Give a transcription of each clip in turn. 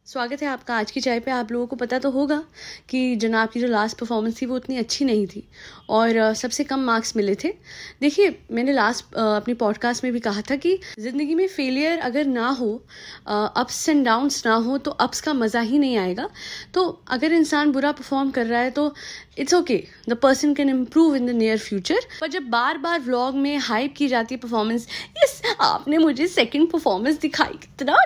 स्वागत है आपका आज की चाय पे। आप लोगों को पता तो होगा कि जनाब की जो लास्ट परफॉर्मेंस थी वो उतनी अच्छी नहीं थी और सबसे कम मार्क्स मिले थे। देखिए, मैंने लास्ट अपनी पॉडकास्ट में भी कहा था कि ज़िंदगी में फेलियर अगर ना हो, अप्स एंड डाउन्स ना हो, तो अप्स का मज़ा ही नहीं आएगा। तो अगर इंसान बुरा परफॉर्म कर रहा है तो it's okay, the person can improve in the near future. पर जब बार बार व्लॉग में हाइप की जाती है परफॉर्मेंस, यस आपने मुझे सेकंड परफॉर्मेंस दिखाई, इतना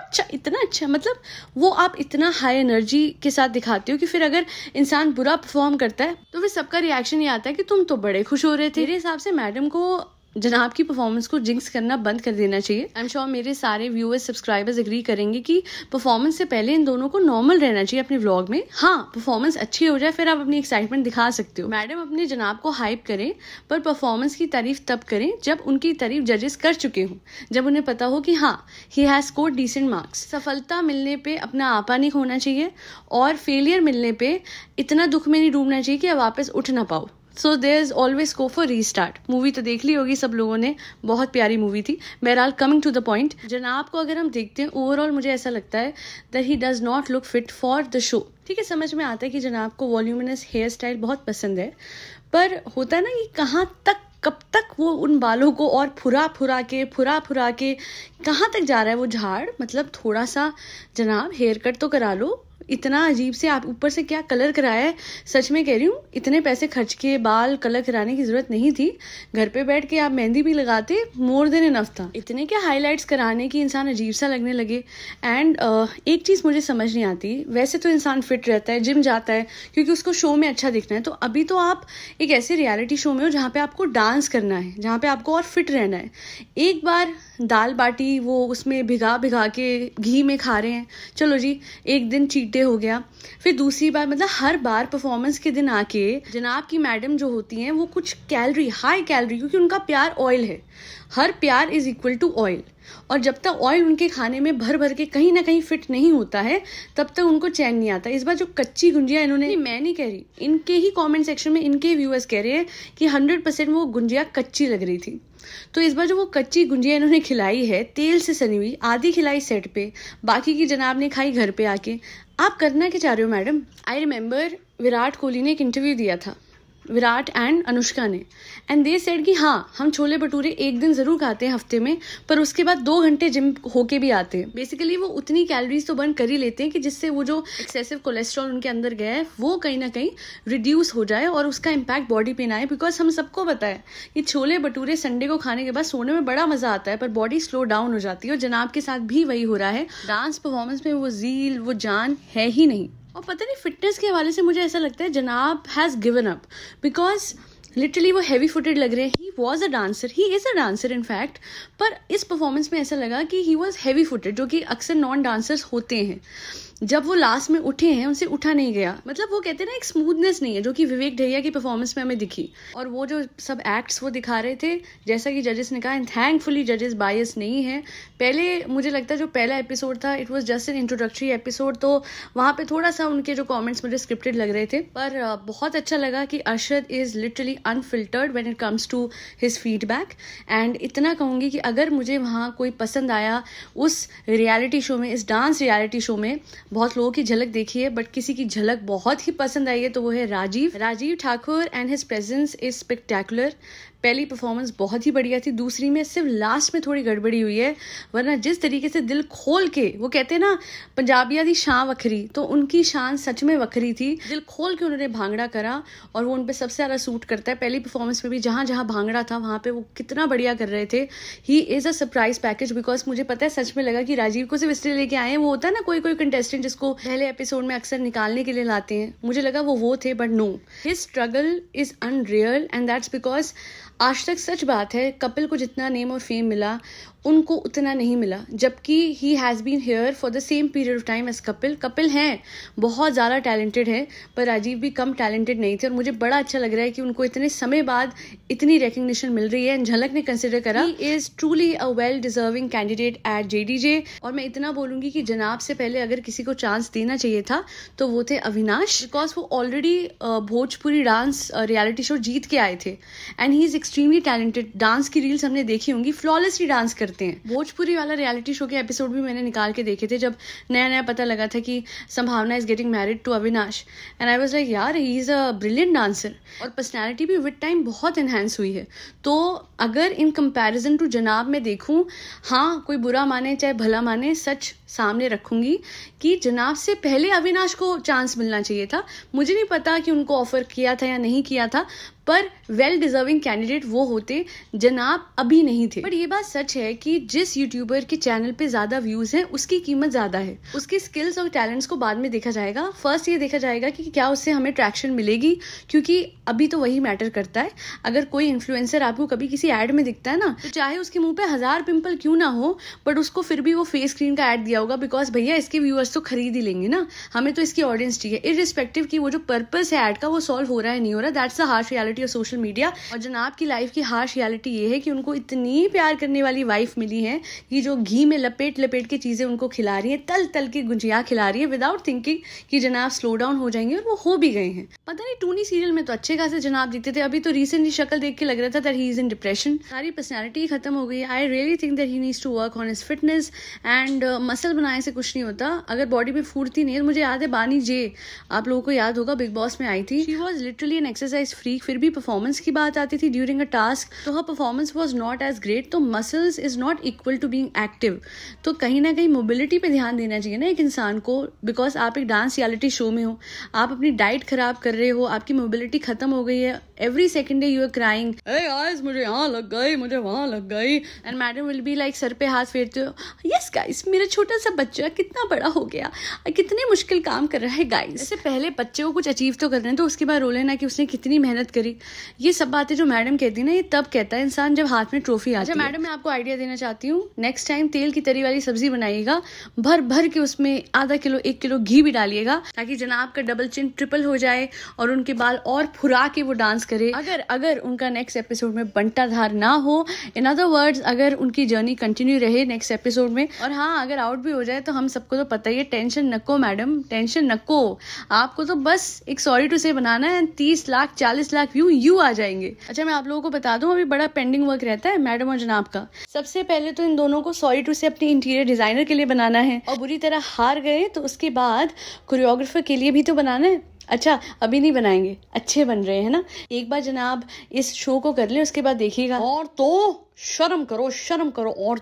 अच्छा, मतलब वो आप इतना हाई एनर्जी के साथ दिखाते हो कि फिर अगर इंसान बुरा परफॉर्म करता है तो फिर सबका रिएक्शन ये आता है कि तुम तो बड़े खुश हो रहे थे। मेरे हिसाब से मैडम को जनाब की परफॉर्मेंस को जिंक्स करना बंद कर देना चाहिए। आई एम श्योर मेरे सारे व्यूअर्स सब्सक्राइबर्स एग्री करेंगे कि परफॉर्मेंस से पहले इन दोनों को नॉर्मल रहना चाहिए अपने व्लॉग में। हाँ, परफॉर्मेंस अच्छी हो जाए फिर आप अपनी एक्साइटमेंट दिखा सकते हो। मैडम अपने जनाब को हाइप करें, पर परफॉर्मेंस की तारीफ तब करें जब उनकी तारीफ जजेस कर चुके हों, जब उन्हें पता हो कि हाँ he has scored decent marks. सफलता मिलने पे अपना आपा नहीं खोना चाहिए और फेलियर मिलने पे इतना दुख में नहीं डूबना चाहिए कि आप वापस उठ ना पाओ। So there is always scope for restart. Movie तो देख ली होगी सब लोगों ने, बहुत प्यारी मूवी थी। बहरहाल कमिंग टू द पॉइंट, जनाब को अगर हम देखते हैं ओवरऑल मुझे ऐसा लगता है that he does not look fit for the show. ठीक है, समझ में आता है कि जनाब को वॉल्यूमिनस हेयर स्टाइल बहुत पसंद है, पर होता है ना कि कहाँ तक, कब तक वो उन बालों को और फुरा फुरा के कहाँ तक जा रहा है वो झाड़। मतलब थोड़ा सा जनाब हेयर कट तो करा लो। इतना अजीब से आप ऊपर से क्या कलर कराया है, सच में कह रही हूँ, इतने पैसे खर्च के बाल कलर कराने की जरूरत नहीं थी। घर पे बैठ के आप मेहंदी भी लगाते, मोर देन इनफ था। इतने क्या हाईलाइट्स कराने की इंसान अजीब सा लगने लगे। एंड एक चीज मुझे समझ नहीं आती, वैसे तो इंसान फिट रहता है, जिम जाता है क्योंकि उसको शो में अच्छा दिखना है, तो अभी तो आप एक ऐसे रियलिटी शो में हो जहाँ पे आपको डांस करना है, जहाँ पे आपको और फिट रहना है। एक बार दाल बाटी वो उसमें भिगा के घी में खा रहे हैं, चलो जी एक दिन चीट डे हो गया। फिर दूसरी बार, मतलब हर बार परफॉर्मेंस के दिन आके जनाब की मैडम जो होती हैं वो कुछ हाई कैलोरी, क्योंकि उनका प्यार ऑयल है, हर प्यार इज इक्वल टू ऑयल। और जब तक ऑयल उनके खाने में भर के कहीं ना कहीं फिट नहीं होता है तब तक उनको चैन नहीं आता। इस बार जो कच्ची गुंजिया इन्होंने, मैं नहीं कह रही, इनके ही कमेंट सेक्शन में इनके व्यूअर्स कह रहे हैं कि 100% वो गुंजिया कच्ची लग रही थी। तो इस बार जो वो कच्ची गुंजिया इन्होंने खिलाई है, तेल से सनी हुई, आधी खिलाई सेट पे, बाकी की जनाब ने खाई घर पे आके। आप करना क्या चाह रहे हो madam? I remember Virat Kohli ने एक इंटरव्यू दिया था, विराट एंड अनुष्का ने, एंड दे सेड कि हाँ हम छोले भटूरे एक दिन जरूर खाते हैं हफ्ते में, पर उसके बाद 2 घंटे जिम होके भी आते हैं। बेसिकली वो उतनी कैलोरीज तो बर्न कर ही लेते हैं कि जिससे वो जो एक्सेसिव कोलेस्ट्रॉल उनके अंदर गया है वो कहीं ना कहीं रिड्यूस हो जाए और उसका इम्पैक्ट बॉडी पे ना आए। बिकॉज हम सबको पता है कि छोले भटूरे संडे को खाने के बाद सोने में बड़ा मजा आता है, पर बॉडी स्लो डाउन हो जाती है, और जनाब के साथ भी वही हो रहा है। डांस परफॉर्मेंस में वो जील, वो जान है ही नहीं। और पता नहीं, फिटनेस के हवाले से मुझे ऐसा लगता है जनाब has given up, because literally वो हैवी फुटेड लग रहे हैं। He was a dancer, he is a dancer in fact, पर इस परफॉर्मेंस में ऐसा लगा कि ही वॉज हैवी फुटेड, जो कि अक्सर नॉन डांसर्स होते हैं। जब वो लास्ट में उठे हैं उनसे उठा नहीं गया, मतलब वो कहते हैं ना एक स्मूथनेस नहीं है जो कि विवेक ढैया की परफॉर्मेंस में हमें दिखी। और वो जो सब एक्ट्स वो दिखा रहे थे, जैसा कि जजेस ने कहा, एंड थैंकफुली जजेस बायस नहीं है। पहले मुझे लगता है जो पहला एपिसोड था it was just an introductory episode, तो वहाँ पे थोड़ा सा उनके जो कॉमेंट्स मुझे स्क्रिप्टेड लग रहे थे, पर बहुत अच्छा लगा कि Arshad is literally unfiltered when it comes to his feedback. And इतना कहूँगी कि अगर मुझे वहाँ कोई पसंद आया उस रियलिटी शो में, इस डांस रियलिटी शो में, बहुत लोगों की झलक देखी है, बट किसी की झलक बहुत ही पसंद आई है तो वो है Rajiv Thakur, and his presence is spectacular. पहली परफॉर्मेंस बहुत ही बढ़िया थी, दूसरी में सिर्फ लास्ट में थोड़ी गड़बड़ी हुई है, वरना जिस तरीके से दिल खोल के, वो कहते हैं ना पंजाबिया दी शान वखरी, तो उनकी शान सच में वखरी थी। दिल खोल के उन्होंने भांगड़ा करा और वो उन पे सबसे ज्यादा सूट करता है। पहली परफॉर्मेंस में भी जहां जहां भांगड़ा था वहां पे वो कितना बढ़िया कर रहे थे। ही is a surprise package, because मुझे पता है, सच में लगा कि राजीव को सिर्फ इसलिए लेके आए हैं, वो होता है ना कोई कंटेस्टेंट जिसको पहले एपिसोड में अक्सर निकालने के लिए लाते हैं, मुझे लगा वो थे, but no, his struggle is unreal, and that's because आज तक सच बात है कपिल को जितना नेम और फेम मिला उनको उतना नहीं मिला, जबकि he has been here for the same period of time as Kapil हैं, बहुत ज़्यादा टैलेंटेड है, पर राजीव भी कम टैलेंटेड नहीं थे। और मुझे बड़ा अच्छा लग रहा है कि उनको इतने समय बाद इतनी रिकग्निशन मिल रही है। झलक ने कंसिडर करा, he is truly a well deserving candidate at JDJ। और मैं इतना बोलूंगी कि जनाब से पहले अगर किसी को चांस देना चाहिए था तो वो थे अविनाश, बिकॉज वो already Bhojpuri dance reality show जीत के आए थे, and he is extremely talented. Dance की रील्स हमने देखी होंगी, फ्लॉलेसली डांस करते करते हैं। भोजपुरी वाला रियलिटी शो के एपिसोड भी मैंने निकाल के देखे थे, जब नया नया पता लगा था कि Sambhavna is getting married to Avinash, and I was like यार he is a brilliant dancer, और पर्सनैलिटी भी विद टाइम बहुत एनहेंस हुई है। तो अगर इन कंपैरिजन टू जनाब में देखूं, हाँ कोई बुरा माने चाहे भला माने, सच सामने रखूंगी कि जनाब से पहले अविनाश को चांस मिलना चाहिए था। मुझे नहीं पता कि उनको ऑफर किया था या नहीं किया था, पर वेल डिजर्विंग कैंडिडेट वो होते, जनाब अभी नहीं थे। पर ये बात सच है कि जिस यूट्यूबर के चैनल पे ज्यादा व्यूज हैं उसकी कीमत ज्यादा है। उसके स्किल्स और टैलेंट्स को बाद में देखा जाएगा, फर्स्ट ये देखा जाएगा कि क्या उससे हमें ट्रैक्शन मिलेगी, क्योंकि अभी तो वही मैटर करता है। अगर कोई इन्फ्लुएंसर आपको कभी किसी एड में दिखता है ना, तो चाहे उसके मुंह पे 1000 पिंपल क्यों ना हो, बट उसको फिर भी वो फेस क्रीम का एड दिया होगा, बिकॉज भैया इसके व्यूअर्स तो खरीद ही लेंगे ना, हमें तो इसकी ऑडियंस चाहिए, इररिस्पेक्टिव की वो जो पर्पस है एड का वो सॉल्व हो रहा है नहीं हो रहा। That's the harsh reality of social media. और जनाब की लाइफ की हार्श रियलिटी ये है कि उनको इतनी प्यार करने वाली वाइफ मिली है कि जो घी में लपेट लपेट के चीजें उनको खिला रही है, तल तल की गुंजिया खिला रही है, विदाउट थिंकिंग कि जनाब स्लो डाउन हो जाएंगे, और वो हो भी गए हैं। पता नहीं टूनी सीरियल में तो अच्छे खासे जनाब दिखते थे, अभी तो रिसेंटली शक्ल देख के लग रहा था that he is in depression, सारी पर्सनैलिटी खत्म हो गई। I really think that he needs to work on his fitness, and muscle बनाने से कुछ नहीं होता अगर बॉडी में फूर्ती नहीं है। मुझे याद है बानी जे, आप लोगों को याद होगा, बिग बॉस में आई थी, she was literally an exercise freak, फिर भी परफॉर्मेंस की बात आती थी ड्यूरिंग अ टास्क तो हर performance was not as great. तो muscles is not equal to being active, तो कहीं ना कहीं मोबिलिटी पे ध्यान देना चाहिए ना एक इंसान को, बिकॉज आप एक डांस रियलिटी शो में हो, आप अपनी डाइट खराब कर रहे हो, आपकी मोबिलिटी खत्म हो गई है, every second day you are crying, ए गाइस मुझे यहाँ लग गई, मुझे वहां लग गई, and madam will be like सर पे हाथ फेरते हो, यस गाइस मेरा छोटा सा बच्चा कितना बड़ा हो गया, कितने मुश्किल काम कर रहा है गाइस। इससे पहले बच्चे को कुछ अचीव तो कर रहे हैं, तो उसके बाद रोले ना कि उसने कितनी मेहनत करी। ये सब बातें जो मैडम कहती है ना, ये तब कहता है इंसान जब हाथ में ट्रॉफी आती है। मैडम मैं आपको आइडिया देना चाहती हूँ, नेक्स्ट टाइम तेल की तरी वाली सब्जी बनाइएगा, भर भर के उसमें आधा किलो 1 किलो घी भी डालिएगा, ताकि जनाब का डबल चिन ट्रिपल हो जाए और उनके बाल और फुरा के वो डांस करे। अगर उनका नेक्स्ट एपिसोड में बंटाधार ना हो, इन अदर वर्ड्स अगर उनकी जर्नी कंटिन्यू रहे नेक्स्ट एपिसोड में, और हाँ अगर आउट भी हो जाए तो हम सबको तो पता ही है, टेंशन नको मैडम, टेंशन नको, आपको तो बस एक सॉरी टू से बनाना है, 30 लाख 40 लाख व्यू यू आ जाएंगे। अच्छा मैं आप लोगों को बता दूं, अभी बड़ा पेंडिंग वर्क रहता है मैडम और जनाब का। सबसे पहले तो इन दोनों को सॉरी टू से अपनी इंटीरियर डिजाइनर के लिए बनाना है, और बुरी तरह हार गए तो उसके बाद कोरियोग्राफर के लिए भी तो बनाना है। अच्छा अभी नहीं बनाएंगे, अच्छे बन रहे हैं ना, एक बार जनाब इस शो को कर ले, उसके बाद देखिएगा। और तो शर्म करो, शर्म करो, और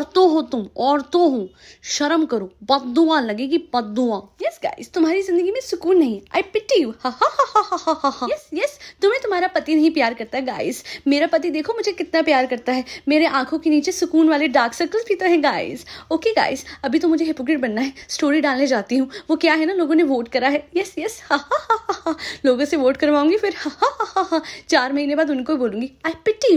तो हो तुम, और तो हो, शर्म करो, बद्दुआ लगेगी, बद्दुआ। यस गाइस तुम्हारी जिंदगी में सुकून नहीं, आई पिटी यू, हा हा हा हा हा हा। यस यस तुम्हें तुम्हारा पति नहीं प्यार करता गाइस, मेरा पति देखो मुझे कितना प्यार करता है, मेरे आंखों के नीचे सुकून वाले डार्क सर्कल्स भी तो हैं गाइस। ओके गाइस अभी तो मुझे हिपोक्रेट बनना है, स्टोरी डालने जाती हूँ, वो क्या है ना, लोगों ने वोट करा है, यस यस हा हा हा हा, लोगों से वोट करवाऊंगी, फिर हा हा हा हा, 4 महीने बाद उनको बोलूंगी आई पिटी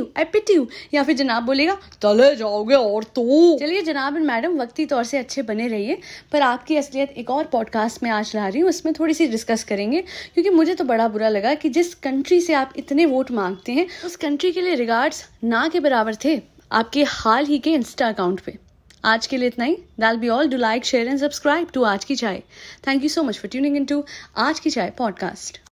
यू, या फिर जनाब बोलेगा चले जाओगे। और तो चलिए जनाब एंड मैडम वक्ती तौर से अच्छे बने रहिए, पर आपकी असलियत एक और पॉडकास्ट में आज ला रही हूँ, उसमें थोड़ी सी डिस्कस करेंगे, क्योंकि मुझे तो बड़ा बुरा लगा कि जिस कंट्री से आप इतने वोट मांगते हैं उस कंट्री के लिए रिगार्ड्स ना के बराबर थे आपके हाल ही के इंस्टा अकाउंट पे। आज के लिए इतना ही, that's be all. Do like share and subscribe to Aaj Ki Chai. Thank you so much for tuning into Aaj Ki चाय पॉडकास्ट।